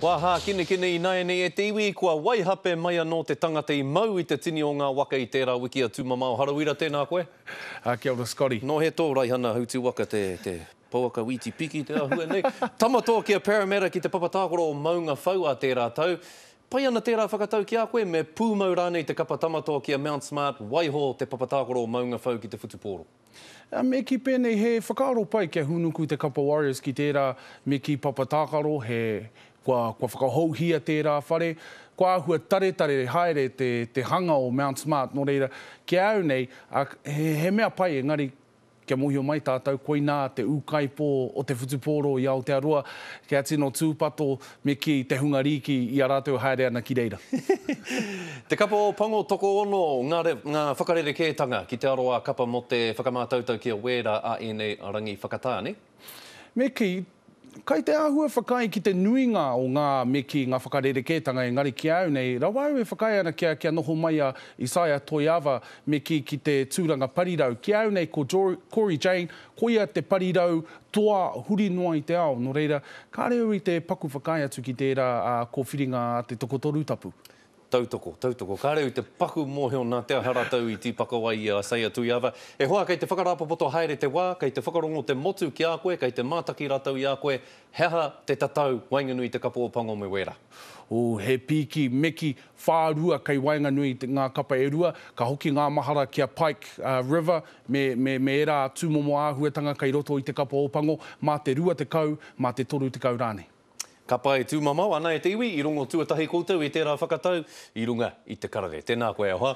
Waha, kine I nai nei e te iwi, kua waihape mai anō te tangata I mau I te tini o ngā waka I tērā wiki a tūmamao. Harawira tēnā koe? Kia ora, Scotty. No he tō raihana hauti waka te pauaka witi piki te ahua nei. Tamatoa kia Parramatta ki te papatākoro o Maunga Whau a tērā tau. Pai ana tērā whakatau ki a koe, me pūmau rānei te kapa tamatoa kia Mount Smart, waiho te papatākoro o Maunga Whau ki te whutupōro. Me ki pēnei he whakaaro pai kia hunuku te kapa Warriors ki tērā, me ki papatākaro he kua whakahouhia tērā whare, kua ahua tare haere te hanga o Mount Smart, no reira, kia au nei, he mea pai engari, kia mohio mai tātou, koina te ukaipo o te whutupōro I Aotearoa, kia tino tūpato me ki te hungariki I a rātou haere ana ki reira. Te kapa o Pango toko ono, ngā whakarerekētanga ki te aroa kapa mo te whakamātautau kia wera a ene rangi whakatāne? Me ki, kai te āhua whakai ki te nuinga o ngā me ki ngā whakarerekētanga engari ki au nei, rawa au e whakai ana kia noho mai a Isaiah Toiava me ki te tūranga parirau. Ki au nei ko Corey Jane, koia te parirau toa huri noa I te ao. No reira, ka reo I te paku whakai atu ki tērā ko whiringa a te tokotoru tapu. Tautoko. Ka reo I te paku mōheo nā te haratau I tīpaka wai I Isaiah Toiava. E hoa, kei te whakarapapoto haere te wā, kei te whakarongo te motu ki a koe, kei te mātaki ratau I a koe, heha te tatau wainganui te kapa o Pango me wera. He piki, meki, whārua kei wainganui ngā kapa e rua, ka hoki ngā mahara kia Pike River, me era tūmomo āhuatanga kei roto I te kapa o Pango, mā te rua te kau, mā te toru te kau rānei. Ka pai tūmamau, ana e te iwi, I rongo tuatahi koutou I tērā whakatau, I runga I te karare. Tēnā koe ahoa.